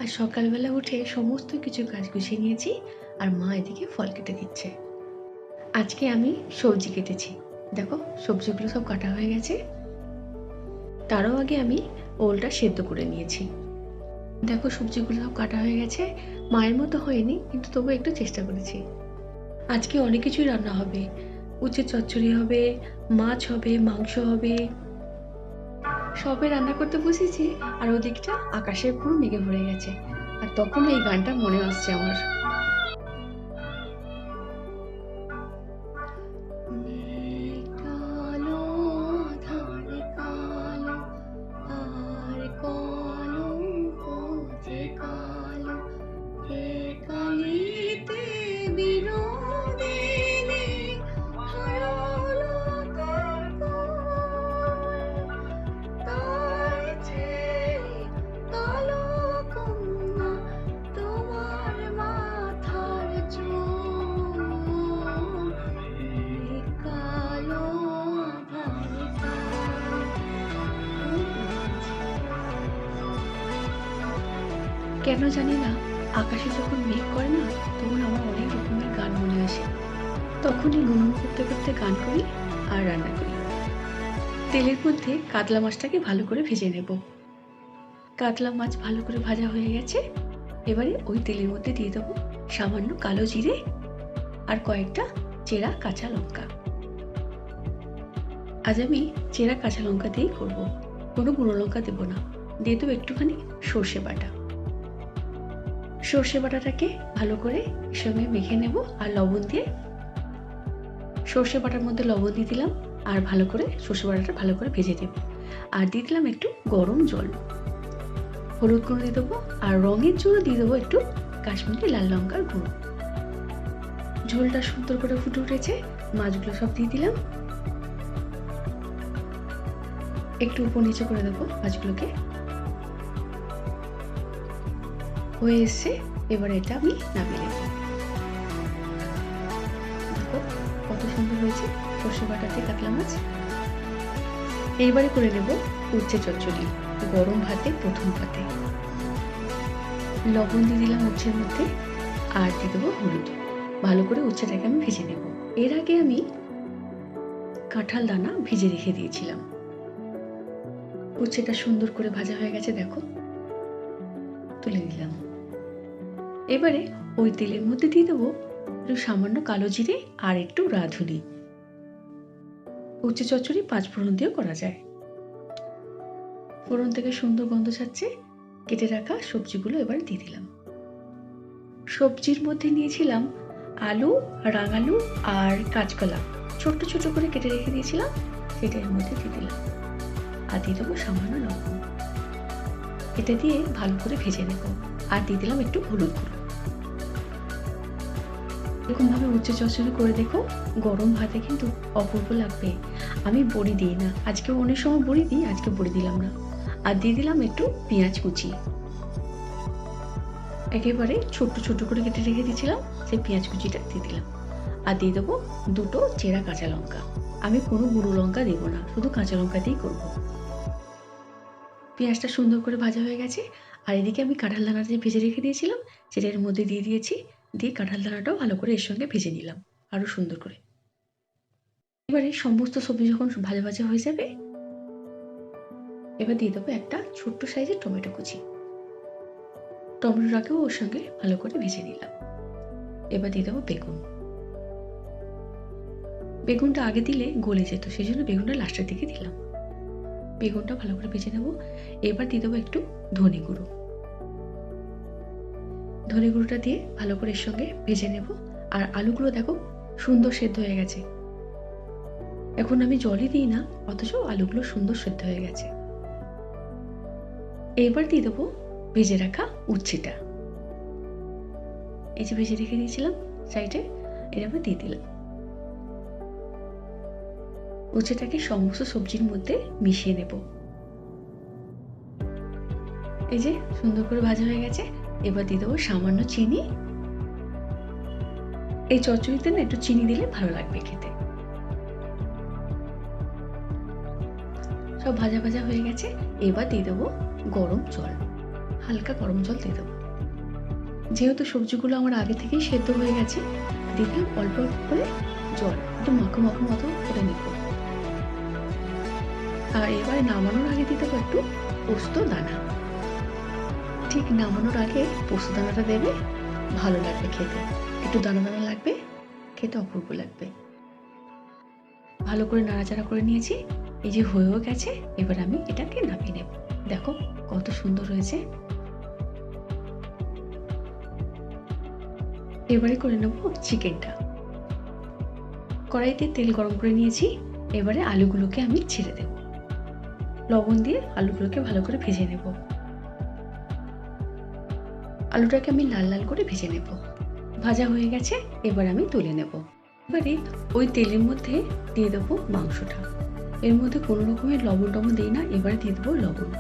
আর সকালবেলা উঠে সমস্ত কিছু কাজ গুছিয়ে নিয়েছি, আর মা এদিকে ফল কেটে দিচ্ছে। আজকে আমি সবজি কেটেছি, দেখো সবজিগুলো সব কাটা হয়ে গেছে। তারও আগে আমি ওলটা সেদ্ধ করে নিয়েছি। দেখো সবজিগুলো সব কাটা হয়ে গেছে, মায়ের মতো হয়নি কিন্তু তবু একটু চেষ্টা করেছি। আজকে অনেক কিছুই রান্না হবে, উচ্ছে চচ্চড়ি হবে, মাছ হবে, মাংস হবে, সবে রান্না করতে বসেছি। আর ওদিকটা আকাশে পুরো মেঘে ভরে গেছে, আর তখন এই গানটা মনে আসছে আমার। মেঘ কালো, আঁধার কালো, আর কলঙ্ক যে কালো, কে কালিতে বিনোদিনী হারালো তার কোল, তার চেয়ে কালো কন্যা তোমার মাথার চুল, মেঘ কালো, আঁধার কালো। কেন জানি না, আকাশে যখন মেঘ করে না, তখন আমার অনেক রকমের গান মনে আসে। তখনই গুনগুন করতে করতে গান করি আর রান্না করি। তেলের মধ্যে কাতলা মাছটাকে ভালো করে ভেজে নেব। কাতলা মাছ ভালো করে ভাজা হয়ে গেছে, এবারে ওই তেলের মধ্যে দিয়ে দেবো সামান্য কালো জিরে আর কয়েকটা চেরা কাঁচা লঙ্কা। আজ আমি চেরা কাঁচা লঙ্কা দিয়েই করবো, কোনো গুঁড়ো লঙ্কা দেবো না। দিয়ে দেবো একটুখানি সর্ষে বাটা। সর্ষে বাটাটাকে ভালো করে সঙ্গে মেখে নেব, আর লবণ দিয়ে সর্ষে বাটার মধ্যে লবণ দিয়ে দিলাম, আর ভালো করে সর্ষে বাটাটা ভালো করে ভেজে দেব। আর দিয়ে দিলাম একটু গরম জল, হলুদ গুঁড়ো দিয়ে দেবো, আর রঙের জন্য দিয়ে দেবো একটু কাশ্মীরি লাল লঙ্কার গুঁড়ো। ঝোলটা সুন্দর করে ফুটে উঠেছে, মাছগুলো সব দিয়ে দিলাম, একটু উপর নিচে করে দেবো মাছগুলোকে। হয়ে এসছে, এবার এটা আমি নামিয়ে নেব। দেখো কত সুন্দর হয়েছে সর্ষে বাটাতে কাতলা মাছ। এইবারে করে নেব উচ্ছে চচ্চড়ি, গরম ভাতে প্রথম পাতে। লবণ দিয়ে দিলাম উচ্ছের মধ্যে, আর দিয়ে দেবো হলুদ। ভালো করে উচ্ছেটাকে আমি ভেজে নেব। এর আগে আমি কাঁঠাল দানা ভিজে রেখে দিয়েছিলাম। উচ্ছেটা সুন্দর করে ভাজা হয়ে গেছে, দেখো তুলে দিলাম। এবারে ওই তেলের মধ্যে দিয়ে দেবো একটু সামান্য কালো জিরে আর একটু রাঁধুনি। উচ্ছে চচ্চড়ি 5 ফোড়ন দিয়েও করা যায়। ফোড়ন থেকে সুন্দর গন্ধ ছাড়ছে, কেটে রাখা সবজিগুলো এবার দিয়ে দিলাম। সবজির মধ্যে নিয়েছিলাম আলু, রাঙালু আর কাঁচকলা, ছোট্ট ছোট করে কেটে রেখে দিয়েছিলাম, সেটা এর মধ্যে দিয়ে দিলাম। আর দিয়ে দেবো সামান্য লবণ। এটা দিয়ে ভালো করে ভেজে নেব, আর দিয়ে দিলাম একটু হলুদ গুঁড়ো। এরকমভাবে উচ্ছে চচ্চড়ি করে দেখো, গরম ভাতে কিন্তু অপূর্ব লাগবে। আমি বড়ি দিই না, আজকে অনেক সময় বড়ি দিই, আজকে বড়ি দিলাম না। আর দিয়ে দিলাম একটু পেঁয়াজ কুচি, একেবারে ছোট্ট ছোট করে কেটে রেখে দিয়েছিলাম, সেই পেঁয়াজ কুচিটা দিয়ে দিলাম। আর দিয়ে দেবো দুটো চেরা কাঁচা লঙ্কা। আমি কোনো গুঁড়ো লঙ্কা দেবো না, শুধু কাঁচা লঙ্কা দিয়েই করবো। পেঁয়াজটা সুন্দর করে ভাজা হয়ে গেছে, আর এদিকে আমি কাঁঠাল দানাটা যে ভেজে রেখে দিয়েছিলাম সেটা এর মধ্যে দিয়ে দিয়েছি। দিয়ে কাঁঠাল দানাটাও ভালো করে এর সঙ্গে ভেজে নিলাম আরও সুন্দর করে। এবারে সমস্ত সবজি যখন ভাজা ভাজা হয়ে যাবে, এবার দিয়ে দেবো একটা ছোট্ট সাইজের টমেটো কুচি। টমেটোটাকেও ওর সঙ্গে ভালো করে ভেজে নিলাম। এবার দিয়ে দেবো বেগুন। বেগুনটা আগে দিলে গলে যেত, সেই জন্য বেগুনটা লাস্টের দিকে দিলাম। বেগুনটা ভালো করে ভেজে নেব। এবার দিয়ে দেবো একটু ধনে গুঁড়ো। ধনে গুঁড়োটা দিয়ে ভালো করে এর সঙ্গে ভেজে নেব। আর আলুগুলো দেখো সুন্দর সেদ্ধ হয়ে গেছে, এখন আমি জলই দিই না, অথচ আলুগুলো সুন্দর সেদ্ধ হয়ে গেছে। এবার দিয়ে দেবো ভেজে রাখা উচ্ছেটা। এই যে ভেজে রেখে দিয়েছিলাম সাইডে, এরকম দিয়ে দিলাম। উচ্ছেটাকে সমস্ত সবজির মধ্যে মিশিয়ে নেব। এই যে সুন্দর করে ভাজা হয়ে গেছে, এবার দিয়ে দেবো সামান্য চিনি। এই চচ্চড়িতে না একটু চিনি দিলে ভালো লাগবে খেতে। সব ভাজা ভাজা হয়ে গেছে, এবার দিয়ে দেবো গরম জল, হালকা গরম জল দিয়ে দেবো। যেহেতু সবজিগুলো আমার আগে থেকেই সেদ্ধ হয়ে গেছে, দিলাম অল্প অল্প করে জল, একটু মাখো মাখো মতো করে নেব। আর এবারে নামানোর আগে দিয়ে দেবো একটু পোস্ত দানা। ঠিক নামানোর আগে পোস্ত দানাটা দেবে, ভালো লাগবে খেতে, একটু দানা দানা লাগবে, খেতে অপূর্ব লাগবে। ভালো করে নাড়াচাড়া করে নিয়েছি, এই যে হয়েও গেছে। এবার আমি এটাকে নামিয়ে নেব। দেখো কত সুন্দর হয়েছে। এবারে করে নেব চিকেনটা। কড়াইতে তেল গরম করে নিয়েছি, এবারে আলুগুলোকে আমি ছেড়ে দেব। লবণ দিয়ে আলুগুলোকে ভালো করে ভেজে নেব। আলুটাকে আমি লাল লাল করে ভেজে নেব। ভাজা হয়ে গেছে, এবার আমি তুলে নেব। এবারে ওই তেলের মধ্যে দিয়ে দেবো মাংসটা। এর মধ্যে কোনো রকমের লবণ টবণ দিই না, এবারে দিয়ে দেবো লবণ।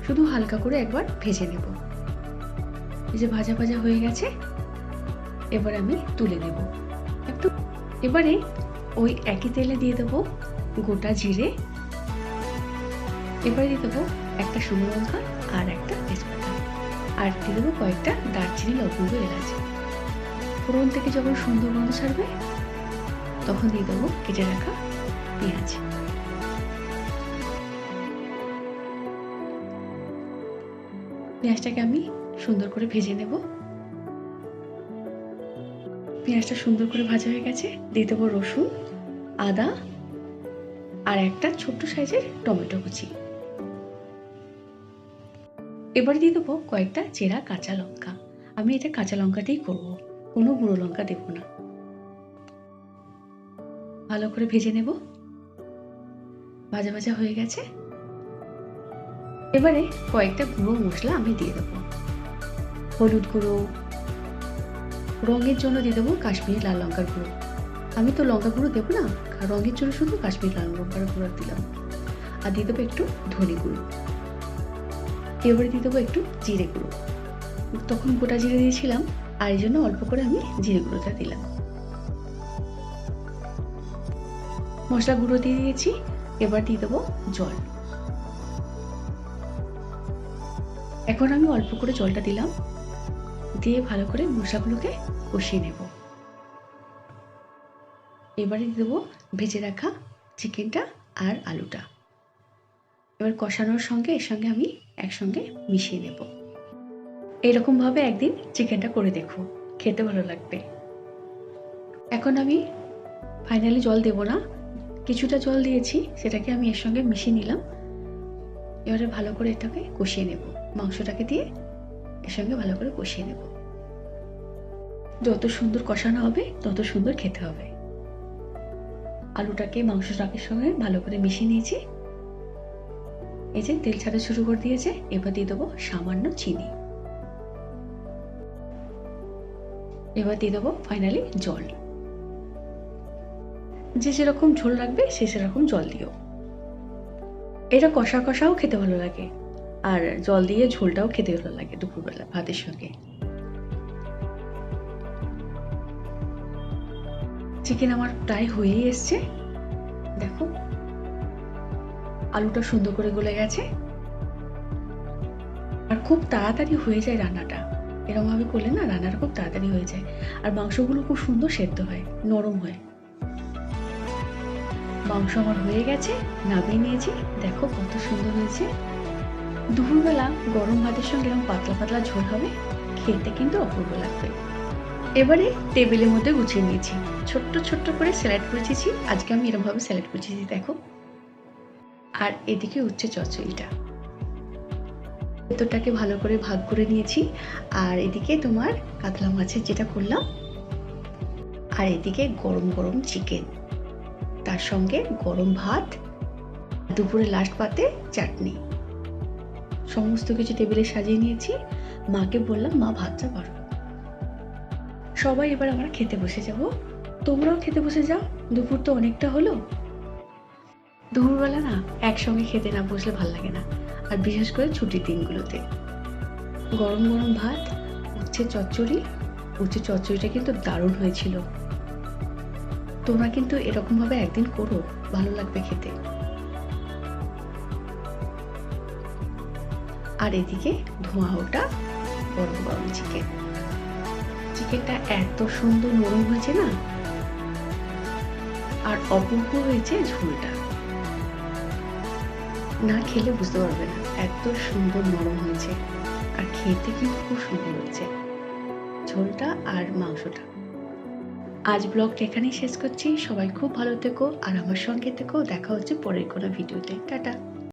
শুধু হালকা করে একবার ভেজে নেব। এই যে ভাজা ভাজা হয়ে গেছে, এবার আমি তুলে নেব একটু। এবারে ওই একই তেলে দিয়ে দেবো গোটা জিরে, এবারে দিয়ে দেবো একটা শুকনো লঙ্কা আর একটা তেজপাতা, আর দিয়ে দেবো কয়েকটা দারচিনি, লবঙ্গ, এলাচ। ফোড়ন থেকে যখন সুন্দর গন্ধ ছাড়বে তখন দিয়ে দেবো কেটে রাখা পেঁয়াজ। পেঁয়াজটাকে আমি সুন্দর করে ভেজে নেব। পেঁয়াজটা সুন্দর করে ভাজা হয়ে গেছে, দিয়ে দেবো রসুন, আদা আর একটা ছোট্ট সাইজের টমেটো কুচি। এবার দিয়ে দেবো কয়েকটা চেরা কাঁচা লঙ্কা। আমি এটা কাঁচা লঙ্কাতেই করবো, কোনো গুঁড়ো লঙ্কা দেব না। ভালো করে ভেজে নেব। ভাজা ভাজা হয়ে গেছে, এবারে কয়েকটা গুঁড়ো মশলা আমি দিয়ে দেবো। হলুদ গুঁড়ো, রঙের জন্য দিয়ে দেবো কাশ্মীরি লাল লঙ্কার গুঁড়ো। আমি তো লঙ্কা গুঁড়ো দেবো না, রঙের জন্য শুধু কাশ্মীরি লাল লঙ্কার গুঁড়ো দিলাম। আর দিয়ে দেবো একটু ধনে গুঁড়ো। এবারে দিয়ে দেবো একটু জিরে গুঁড়ো। তখন গোটা জিরে দিয়েছিলাম, আর এই জন্য অল্প করে আমি জিরে গুঁড়োটা দিলাম। মশলা গুঁড়ো দিয়ে দিয়েছি, এবার দিয়ে দেবো জল। এখন আমি অল্প করে জলটা দিলাম, দিয়ে ভালো করে মশলাগুলোকে কষিয়ে নেব। এবারে দিয়ে দেবো ভেজে রাখা চিকেনটা আর আলুটা। এবার কষানোর সঙ্গে এর সঙ্গে আমি একসঙ্গে মিশিয়ে নেব। এরকমভাবে একদিন চিকেনটা করে দেখো, খেতে ভালো লাগবে। এখন আমি ফাইনালি জল দেব না, কিছুটা জল দিয়েছি, সেটাকে আমি এর সঙ্গে মিশিয়ে নিলাম। এবারে ভালো করে এটাকে কষিয়ে নেব। মাংসটাকে দিয়ে এর সঙ্গে ভালো করে কষিয়ে নেব। যত সুন্দর কষানো হবে তত সুন্দর খেতে হবে। আলুটাকে মাংসটাকে সঙ্গে ভালো করে মিশিয়ে নিয়েছি। এই যে তেল ছাড়া শুরু করে দিয়েছে, এবার দিয়ে দেবো সামান্য চিনি। এবার দিয়ে দেবো ফাইনালি জল। যে যেরকম ঝোল রাখবে সে সেরকম জল দিও। এটা কষা কষাও খেতে ভালো লাগে, আর জল দিয়ে ঝোলটাও খেতে ভালো লাগে দুপুরবেলা ভাতের সঙ্গে। চিকেন আমার প্রায় হয়েই এসছে, দেখো আলুটা সুন্দর করে গলে গেছে। আর খুব তাড়াতাড়ি হয়ে যায় রান্নাটা, এরকম ভাবে করলে না রান্নাটা খুব তাড়াতাড়ি হয়ে যায়। আর মাংসগুলো খুব সুন্দর সেদ্ধ হয়, নরম হয়। মাংস আমার হয়ে গেছে, নামিয়ে নিয়েছি। দেখো কত সুন্দর হয়েছে। দুপুরবেলা গরম ভাতের সঙ্গে এরকম পাতলা পাতলা ঝোল হবে, খেতে কিন্তু অপূর্ব লাগবে। এবারে টেবিলের মধ্যে গুছিয়ে নিয়েছি, ছোট্ট ছোট্ট করে স্যালাড কুচিয়েছি। আজকে আমি এরকম ভাবে স্যালাড কুচিয়েছি দেখো। আর এদিকে উচ্ছে চচ্চড়িটা, ভেতরটাকে ভালো করে ভাগ করে নিয়েছি। আর এদিকে তোমার কাতলা মাছের যেটা করলাম, আর এদিকে গরম গরম চিকেন, তার সঙ্গে গরম ভাত, দুপুরে লাস্ট পাতে চাটনি। সমস্ত কিছু টেবিলে সাজিয়ে নিয়েছি। মাকে বললাম মা ভাতটা বাড়ো। সবাই এবার আমরা খেতে বসে যাব। তোমরাও খেতে বসে যাও, দুপুর তো অনেকটা হলো। দুপুরবেলা না একসঙ্গে খেতে না বসলে ভাল লাগে না, আর বিশেষ করে ছুটির দিনগুলোতে। গরম গরম ভাত, উচ্ছে চচ্চড়ি। উচ্ছে চচ্চড়িটা কিন্তু দারুণ হয়েছিল। তোমরা কিন্তু এরকম ভাবে একদিন করো, ভালো লাগবে খেতে। আর এদিকে ধোঁয়া ওটা গরম গরম চিকেন। চিকেনটা এত সুন্দর নরম হয়েছে না, আর অপূর্ব হয়েছে ঝোলটা, না খেলে বুঝতে পারবে না এত সুন্দর নরম হয়েছে। আর খেতে কিন্তু খুব সুন্দর হয়েছে ঝোলটা আর মাংসটা। আজ ব্লগটা এখানেই শেষ করছি। সবাই খুব ভালো থেকো আর আমার সঙ্গে থেকো। দেখা হচ্ছে পরের কোনো ভিডিওতে। টাটা।